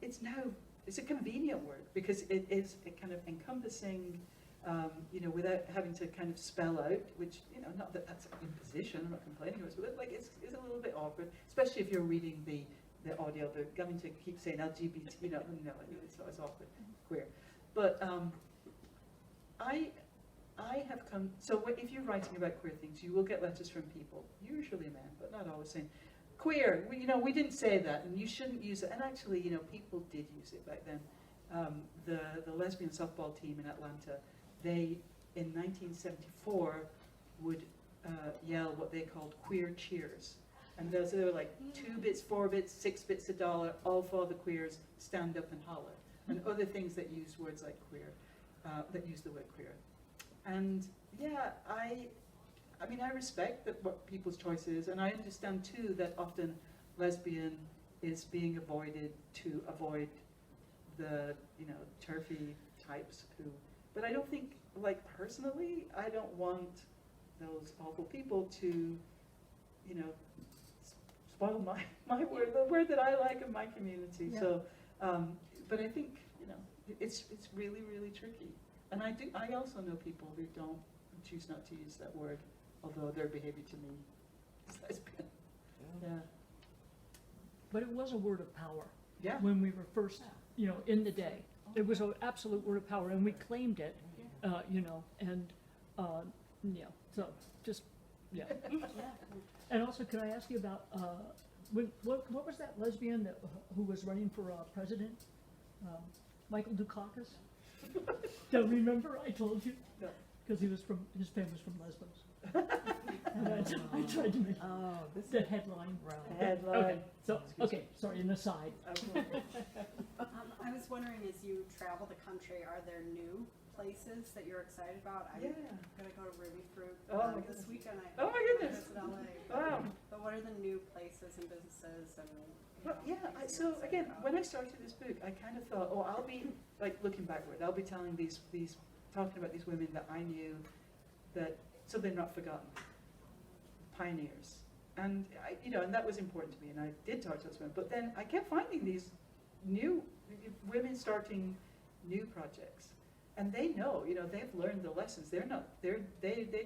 It's now, it's a convenient word because it is kind of encompassing, you know, without having to kind of spell out, which, you know, not that that's an imposition, I'm not complaining about it, but like it's a little bit awkward, especially if you're reading the audio book, having to keep saying LGBT, you know, no, it's always awkward, queer. But I have come, so if you're writing about queer things, you will get letters from people, usually men, but not always, saying, queer, you know, we didn't say that, and you shouldn't use it. And actually, you know, people did use it back then. The lesbian softball team in Atlanta, they, in 1974, would yell what they called queer cheers. And those they were like 2 bits, 4 bits, 6 bits $1, all for the queers, stand up and holler. And other things that use words like queer, that use the word queer. And yeah, I mean, I respect that what people's choice is, and I understand too that often lesbian is being avoided to avoid the, you know, turfy types who, but I don't think, like personally, I don't want those awful people to, you know, spoil my word, the word that I like in my community. Yeah. So, but I think, you know, it's really, really tricky. And I also know people who don't choose not to use that word, although their behavior to me is lesbian. Yeah. But it was a word of power Yeah. when we were first, you know, in the day. It was an absolute word of power, and we claimed it, you know, and, yeah, so just, yeah. And also, could I ask you about, what was that lesbian that, who was running for president? Michael Dukakis? Don't remember? I told you. No. Because his family's from Lesbos. And I tried to make the headline. Headline. Okay, so, okay, sorry, an aside. I was wondering, as you travel the country, are there new places that you're excited about? I'm Yeah. gonna go to Ruby Fruit Oh my this goodness. weekend. Oh my goodness. Visit LA. Wow. But what are the new places and businesses and? Well, yeah, things so you're excited again, about? when I started this book, I kind of thought, oh, I'll be, like, looking backward, I'll be telling talking about these women that I knew that, so they're not forgotten, pioneers. And, you know, and that was important to me, and I did talk to those women, but then I kept finding these new women starting new projects. And they know, you know, they've learned the lessons. They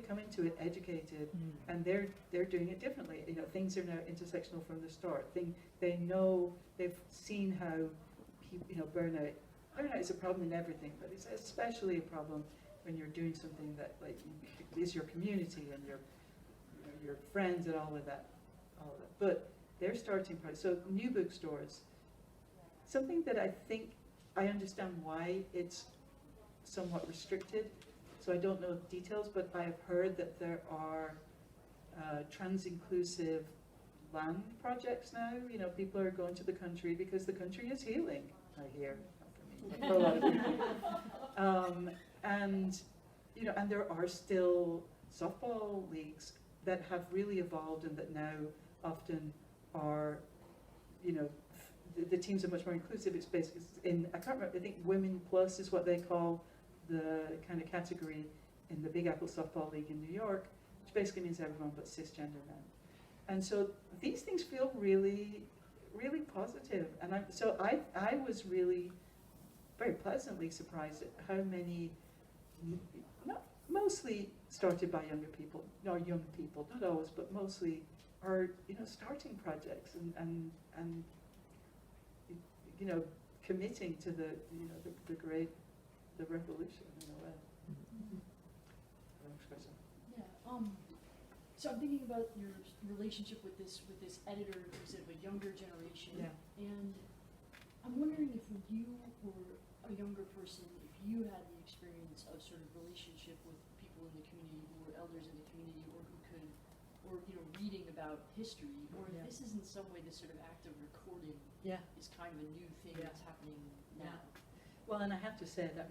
come into it educated, and they're doing it differently. You know, things are now intersectional from the start. They know, they've seen how, you know, burnout is a problem in everything, but it's especially a problem when you're doing something that, like, is your community and your friends and all of that. But they're starting projects. So new bookstores, something that I think I understand why it's somewhat restricted, so I don't know details, but I have heard that there are trans-inclusive land projects now. You know, people are going to the country because the country is healing, I hear, not for me, but for a lot of people. And, you know, and there are still softball leagues that have really evolved and that now often are, you know, the teams are much more inclusive. It's basically, I can't remember, I think Women Plus is what they call the kind of category in the Big Apple Softball League in New York, which basically means everyone but cisgender men. And so these things feel really, really positive. And I was really very pleasantly surprised at how many, not mostly started by younger people, not always, but mostly are, you know, starting projects and you know, committing to the, you know, the revolution in a way. Next question. Yeah, so I'm thinking about your relationship with this editor who's of a younger generation. Yeah. And I'm wondering if you were a younger person, if you had the experience of sort of relationship with people in the community who were elders in the community, or who could, or, you know, reading about history, or if this is in some way this sort of act of recording is kind of a new thing that's happening now. Well, and I have to say, that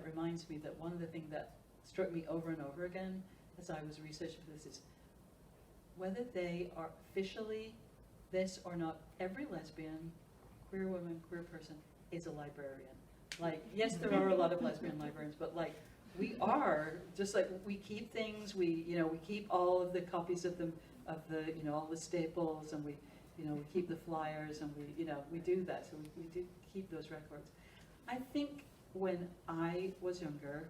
reminds me that one of the things that struck me over and over again as I was researching for this is whether they are officially this or not, every lesbian, queer woman, queer person is a librarian. Like, yes, there are a lot of lesbian librarians, but like we are, just like we keep things, we keep all of the copies of the, all the staples, and we keep the flyers, and we do that, so we do keep those records. I think when I was younger,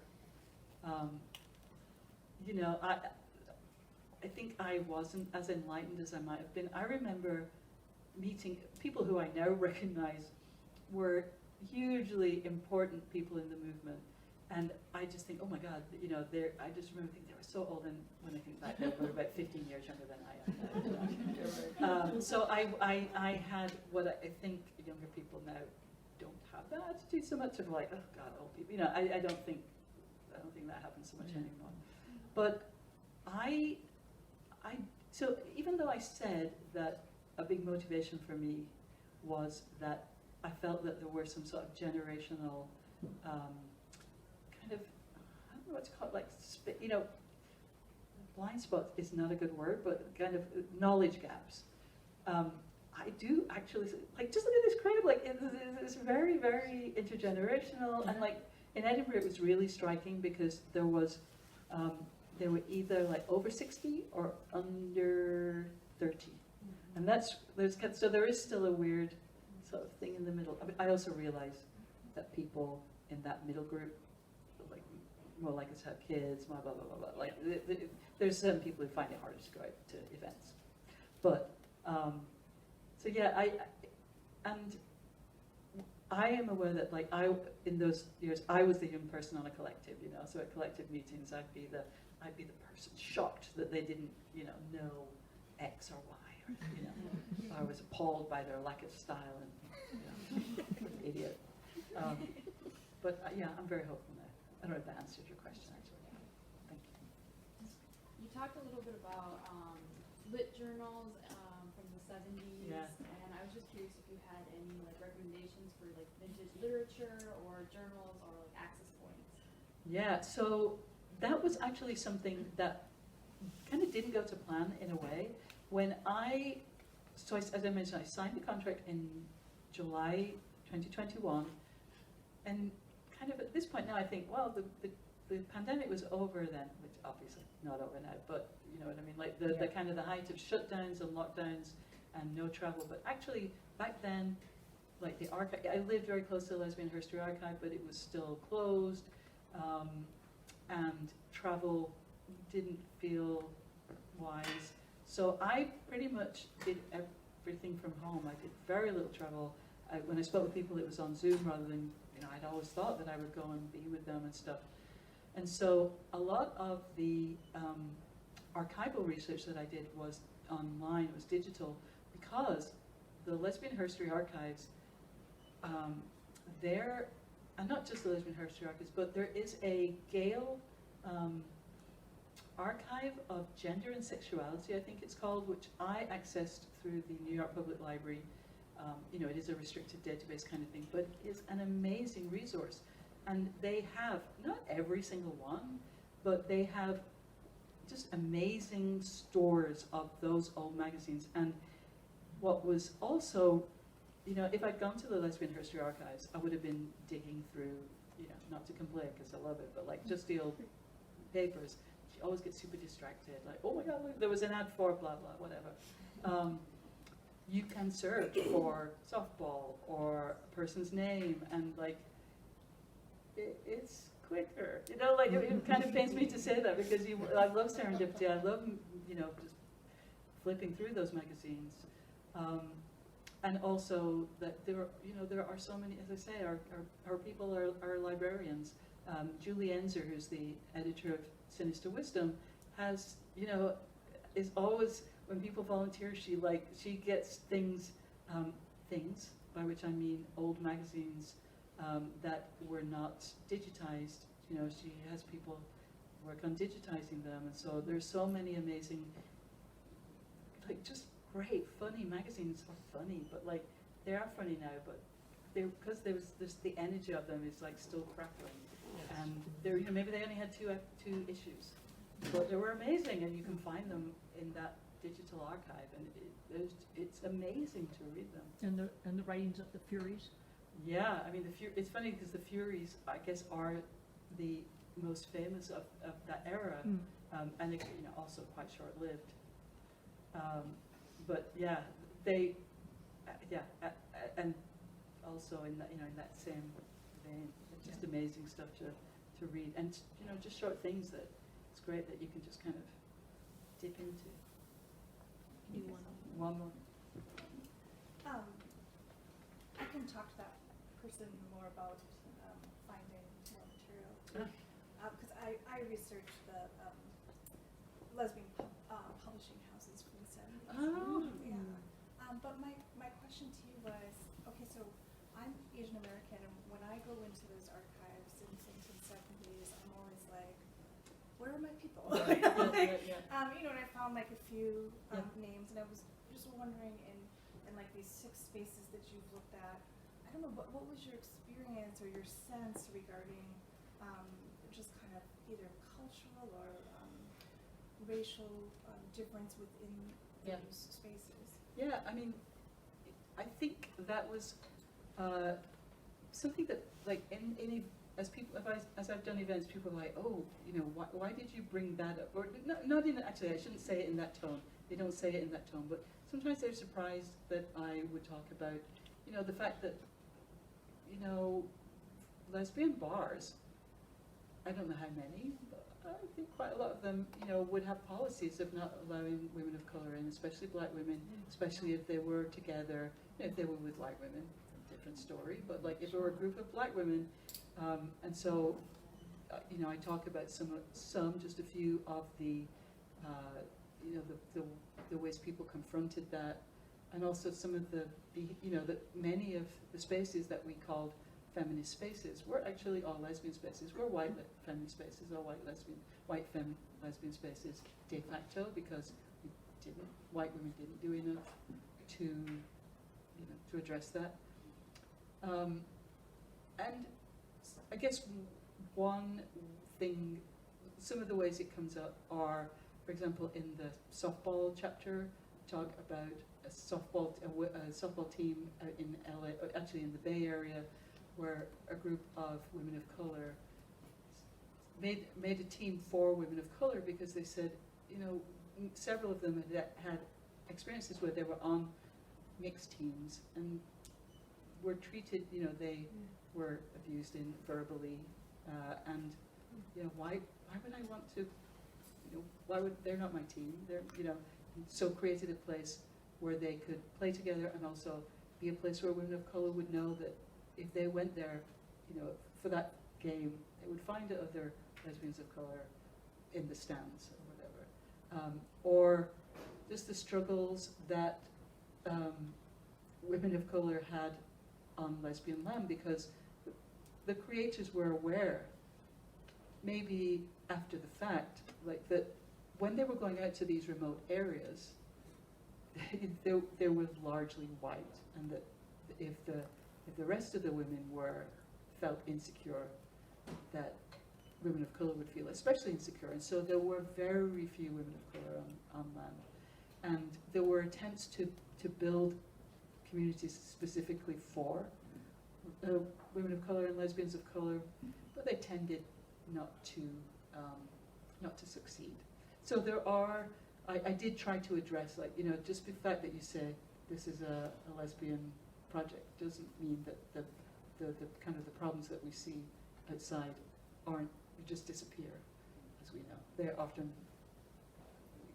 I think I wasn't as enlightened as I might have been. I remember meeting people who I now recognize were hugely important people in the movement. And I just think, oh my God, I just remember thinking they were so old, and when I think back, they were about 15 years younger than I am now. So I had what I think younger people now don't have that attitude so much of like, oh God, old people. I don't think that happens so much anymore. But so even though I said that a big motivation for me was that I felt that there were some sort of generational kind of, I don't know what to call it, like, blind spots is not a good word, but kind of knowledge gaps. I do actually, like, just look at this crowd, like, it's very, very intergenerational, and like, in Edinburgh it was really striking because there were either like over 60 or under 30. And so there is still a weird sort of thing in the middle. I mean, I also realize that people in that middle group, like, more likely to have kids, blah, blah, blah, blah, blah. Like, there's some people who find it harder to go out to events. But, so yeah, I am aware that, like, in those years, I was the young person on a collective, so at collective meetings, I'd be the person shocked that they didn't, know X or Y, or, I was appalled by their lack of style and, idiot. But yeah, I'm very hopeful now. I don't know if that answered your question, actually. Thank you. You talked a little bit about lit journals from the 70s, Yeah. and I was just curious if you had any like recommendations for like vintage literature or journals or like access points. Yeah, so that was actually something that kind of didn't go to plan in a way. As I mentioned, I signed the contract in July 2021, and kind of at this point now I think, well, the pandemic was over then, which obviously not over now, but you know what I mean, like the kind of the height of shutdowns and lockdowns and no travel. But actually back then, like the archive, I lived very close to the Lesbian History Archive, but it was still closed, and travel didn't feel wise. So I pretty much did everything from home. I did very little travel. When I spoke with people, it was on Zoom rather than, I'd always thought that I would go and be with them and stuff. And so a lot of the archival research that I did was online, it was digital, because the Lesbian History Archives, and not just the Lesbian History Archives, but there is a Gale archive of gender and sexuality, I think it's called, which I accessed through the New York Public Library. It is a restricted database kind of thing, but it's an amazing resource. And they have, not every single one, but they have just amazing stores of those old magazines. And what was also, if I'd gone to the Lesbian History Archives, I would have been digging through, not to complain because I love it, but like just the old papers. She always gets super distracted, like, oh my God, look, there was an ad for blah, blah, whatever. You can search for softball or a person's name, and like, it's quicker. It kind of pains me to say that because I love serendipity. I love, just flipping through those magazines. And also that there are so many, as I say, our people are librarians. Julie Enzer, who's the editor of Sinister Wisdom, has, is always, when people volunteer, she gets things, by which I mean old magazines that were not digitized. She has people work on digitizing them, and so there's so many amazing, just great, funny magazines are funny, but they are funny now, but because there's the energy of them is still crackling, and maybe they only had two issues, but they were amazing, and you can find them in that digital archive, and it's amazing to read them. And the writings of the Furies. Yeah, I mean it's funny because the Furies, I guess, are the most famous of that era, Mm. and it, also quite short-lived. But yeah, they, and also in that, in that same vein, it's just amazing stuff to read, and just short things that it's great that you can just kind of dip into. One more. I can talk to that person more about finding more material too, because I researched the lesbian publishing houses from the 70s. Oh. Yeah. But my question to you was, okay, so I'm Asian American, and when I go into those archives in the 70s, I'm always like, where are my people? And I found like a few names, and I was just wondering in like these 6 spaces that you've looked at, I don't know, what was your experience or your sense regarding just kind of either cultural or racial difference within those spaces? Yeah, I mean, I think that was something that, like, as I've done events, people are like, oh, why did you bring that up? Or not in, actually, I shouldn't say it in that tone. They don't say it in that tone, but sometimes they're surprised that I would talk about, the fact that, lesbian bars, I don't know how many, but I think quite a lot of them, would have policies of not allowing women of colour in, especially black women, especially if they were together, if they were with white women, different story, but like if it were a group of black women, and so, I talk about just a few of the, the ways people confronted that, and also some of the many of the spaces that we called feminist spaces were actually all lesbian spaces, were white feminist spaces, or white lesbian spaces de facto, because white women didn't do enough to address that. And I guess one thing, some of the ways it comes up are, for example, in the softball chapter, talk about a softball team in LA, actually in the Bay Area, where a group of women of color made a team for women of color because they said, several of them had experiences where they were on mixed teams and were treated, they were abused verbally, and why would I want to, they're not my team, so created a place where they could play together and also be a place where women of color would know that if they went there, for that game, they would find other lesbians of color in the stands or whatever. Or just the struggles that women of color had on lesbian land, because the creators were aware, maybe after the fact, like that when they were going out to these remote areas, they were largely white, and that if the rest of the women felt insecure, that women of color would feel especially insecure, and so there were very few women of color on land, and there were attempts to build communities specifically for women of color and lesbians of color, but they tended not to succeed. So there are, I did try to address, like, just the fact that you say this is a lesbian project doesn't mean that the kind of the problems that we see outside just disappear, as we know. They often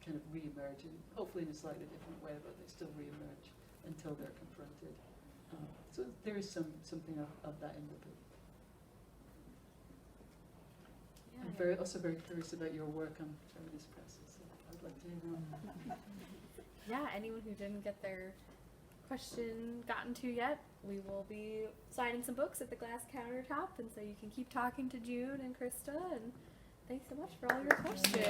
kind of re-emerge, and hopefully in a slightly different way, but they still re-emerge until they're confronted. So there is something of that in the book. I'm also very curious about your work on feminist presses, so I'd like to hear more. Yeah, anyone who didn't get their question gotten to yet, we will be signing some books at the glass countertop, and so you can keep talking to June and Krista, and thanks so much for all your questions.